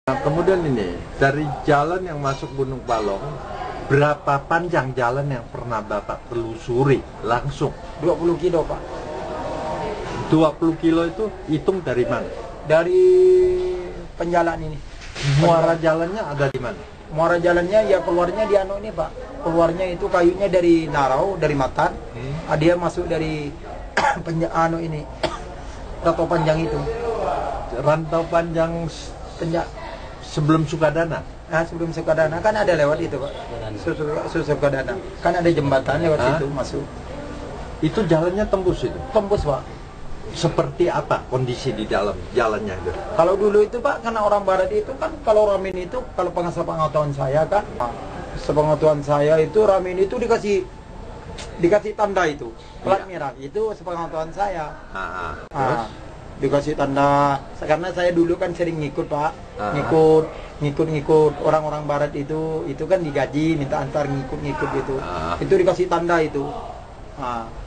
Nah, kemudian ini, dari jalan yang masuk Gunung Palong, berapa panjang jalan yang pernah Bapak telusuri langsung? 20 kilo, Pak. 20 kilo itu hitung dari mana? Dari penjalan ini. Muara jalannya ada di mana? Muara jalannya ya keluarnya di anu ini, Pak. Keluarnya itu kayunya dari Narau, dari Matan. Dia masuk dari anu ini. Rantau panjang itu. Rantau panjang sebelum Sukadana? Nah, sebelum Sukadana kan ada lewat itu, Pak. Sukadana. Kan ada jembatan lewat situ masuk. Itu jalannya tembus itu? Tembus, Pak. Seperti apa kondisi di dalam jalannya itu? Kalau dulu itu, Pak, karena orang barat itu kan, kalau Ramin itu, kalau pengetahuan saya kan, sepengetahuan saya itu Ramin itu dikasih tanda itu, plat merah, itu sepengetahuan saya. Terus? Dikasih tanda, karena saya dulu kan sering ngikut, Pak, ngikut orang-orang barat itu kan digaji, minta antar ngikut gitu, itu dikasih tanda itu.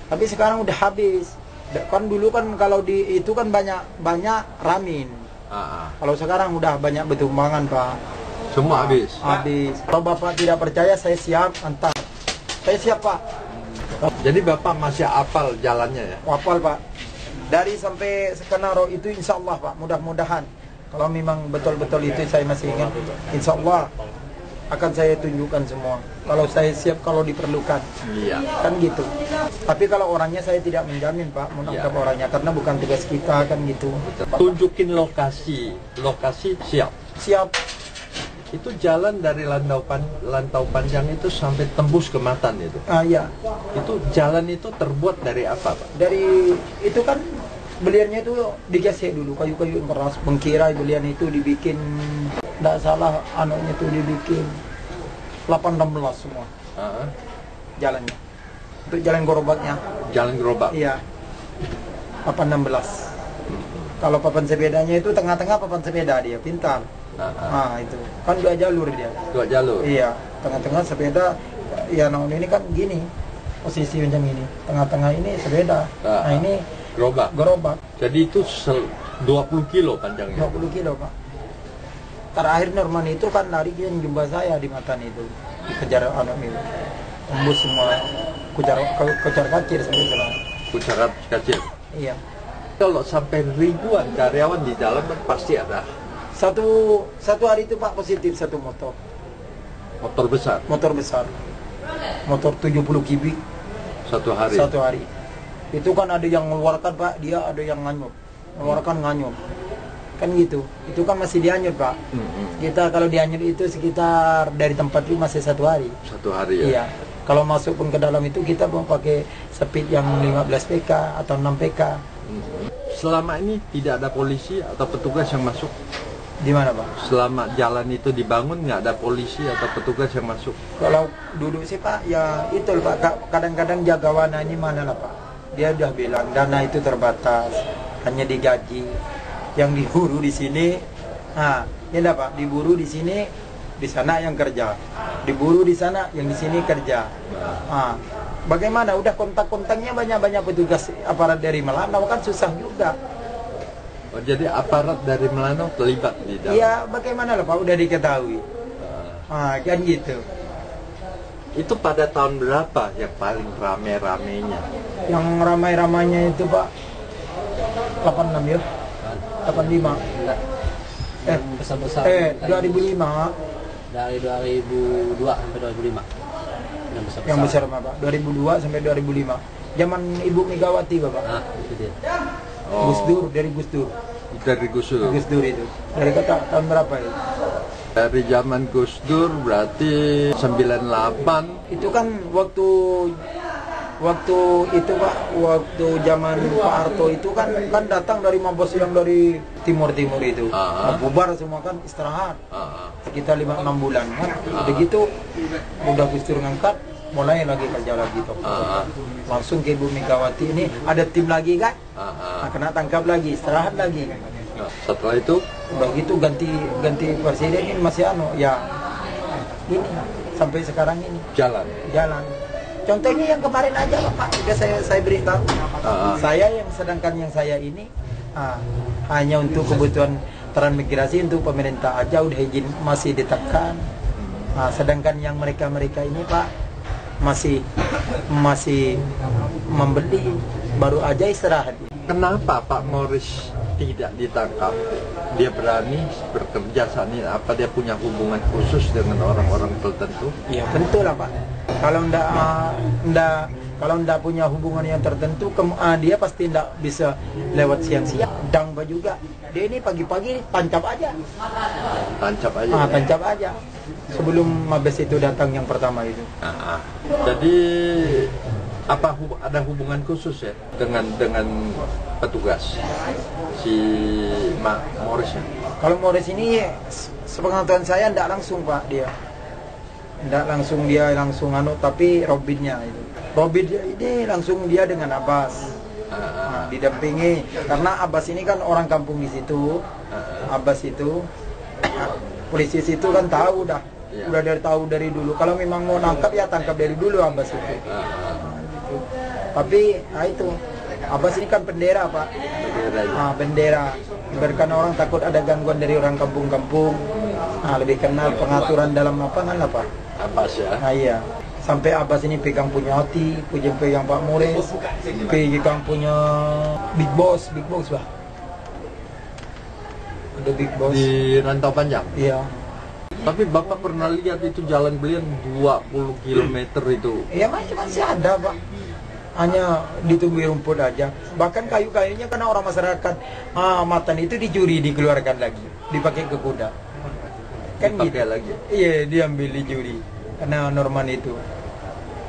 Tapi sekarang udah habis. Kan dulu kan kalau di itu kan banyak Ramin. Kalau sekarang udah banyak betumbangan, Pak. Semua habis. Habis. Kalau Bapak tidak percaya, saya siap antar. Saya siap, Pak. Jadi Bapak masih hafal jalannya ya? Hafal, Pak. Dari sampai Sekenaro itu insya Allah, Pak. Mudah-mudahan. Kalau memang betul-betul itu saya masih ingat, insya Allah akan saya tunjukkan semua. Kalau saya siap, kalau diperlukan. Iya. Kan gitu. Tapi kalau orangnya saya tidak menjamin, Pak, menangkap orangnya karena bukan tugas kita, kan gitu. Tunjukin lokasi siap. Siap. Itu jalan dari Lantau Panjang itu sampai tembus ke Matan itu. Iya. Itu jalan itu terbuat dari apa, Pak? Dari itu kan beliannya itu digesek dulu, kayu-kayu yang keras. Bengkirai belian itu dibikin, tidak salah anunya itu dibikin 816 semua. Jalannya. Untuk jalan gerobaknya. Jalan gerobak. Iya. 816. Kalau papan sepedanya itu tengah-tengah papan sepeda, dia pintar. Itu kan 2 jalur dia. 2 jalur. Iya, tengah-tengah sepeda. Ya, ini kan gini posisi macam ini. Tengah-tengah ini sepeda. Nah, ini gerobak. Jadi itu 20 kilo panjangnya. 20 kilo, Pak. Terakhir Norman itu kan lari yang jumpa saya di Matan itu, dikejar anak itu, tembus semua, kucar kacir sampai sekarang. Kucar kacir. Iya. Kalau sampai ribuan karyawan di dalam kan pasti ada. Satu hari itu, Pak, positif satu motor. Motor besar. Motor 70 kubik. Satu hari. Satu hari. Itu kan ada yang mengeluarkan, Pak, dia ada yang nganyut. Mengeluarkan nganyut. Kan gitu. Itu kan masih dianyut, Pak. Kita kalau dianyut itu sekitar dari tempat itu masih 1 hari. 1 hari ya? Iya. Kalau masuk pun ke dalam itu kita mau pakai speed yang 15 PK atau 6 PK. Selama ini tidak ada polisi atau petugas yang masuk? Di mana, Pak? Selama jalan itu dibangun nggak ada polisi atau petugas yang masuk? Kalau dulu sih, Pak, ya itu, Pak. Kadang-kadang jagawana ini mana lah, Pak. Dia udah bilang dana itu terbatas, hanya digaji. Yang diburu di sini, ya dah, Pak, diburu di sini, di sana yang kerja, diburu di sana, yang di sini kerja. Bagaimana? Udah kontak-kontaknya banyak petugas aparat dari Melanau kan susah juga. Oh, jadi aparat dari Melanau terlibat di dalam? Iya, bagaimana lah, Pak, udah diketahui. Kan gitu. Itu pada tahun berapa yang paling rame-ramenya? Yang ramai-ramainya itu, Pak, 86 ya? 85. Besar-besar. 2005. Dari 2002 sampai 2005. Yang besar, Pak. 2002 sampai 2005. Zaman Ibu Megawati, Bapak. Itu dia. Gus Dur, dari Gus Dur. Dari Gus Dur? Gus Dur itu. Dari tahun berapa itu? Dari zaman Gus Dur berarti 98. Itu kan waktu itu, Pak, waktu zaman Pak Harto itu kan datang dari Mabos yang dari timur itu. Bubar semua kan, istirahat. Sekitar 5-6 bulan kan. Begitu udah Gus Dur ngangkat, mulai lagi kerja lagi, Pak. Langsung ke Ibu Megawati, ini ada tim lagi kan? Kena tangkap lagi, istirahat lagi. Setelah itu udah gitu ganti presiden ini masih ya ini sampai sekarang ini jalan. Contohnya yang kemarin aja, Pak, udah saya beritahu. Saya yang sedangkan yang saya ini hanya untuk kebutuhan transmigrasi untuk pemerintah aja udah izin masih ditekan. Nah, sedangkan yang mereka ini Pak masih membeli, baru aja istirahat. Kenapa Pak Morris tidak ditangkap? Dia berani bekerja saat ini. Apa dia punya hubungan khusus dengan orang-orang tertentu? Ya tentu lah Pak. Kalau ndak punya hubungan yang tertentu, dia pasti ndak bisa lewat siang-siang. Dangba juga. Dia ini pagi-pagi tancap aja. Tancap aja. Tancap aja. Sebelum Mabes itu datang yang pertama itu. Jadi apa ada hubungan khusus ya dengan petugas si Morris ya? Kalau Morris ini sepengetahuan saya ndak langsung Pak dia. Ndak langsung dia tapi Robinnya itu. Robin ini langsung dia dengan Abbas. Didampingi karena Abbas ini kan orang kampung di situ. Abbas itu polisi situ kan tahu dah. Udah tahu dari dulu. Kalau memang mau nangkap ya tangkap dari dulu Abbas itu. Gitu. Tapi itu Abbas ini kan bendera Pak. Bendera. Ibaratkan orang takut ada gangguan dari orang kampung-kampung. Lebih kenal pengaturan dalam lapangan lah Pak. Abbas ya. Iya. Sampai Abbas ini pegang punya hati, pegang Pak Morris, pegang punya Big Boss Pak. Ada Big Boss di Rantau Panjang. Iya. Tapi Bapak pernah lihat itu jalan belian 20 km itu? Iya masih ada Pak. Hanya ditumbuhi rumput aja. Bahkan kayu-kayunya karena orang masyarakat matan itu dicuri, dikeluarkan lagi, dipakai ke kuda. Kan gitu lagi. Iya, diambil dicuri karena Norman itu.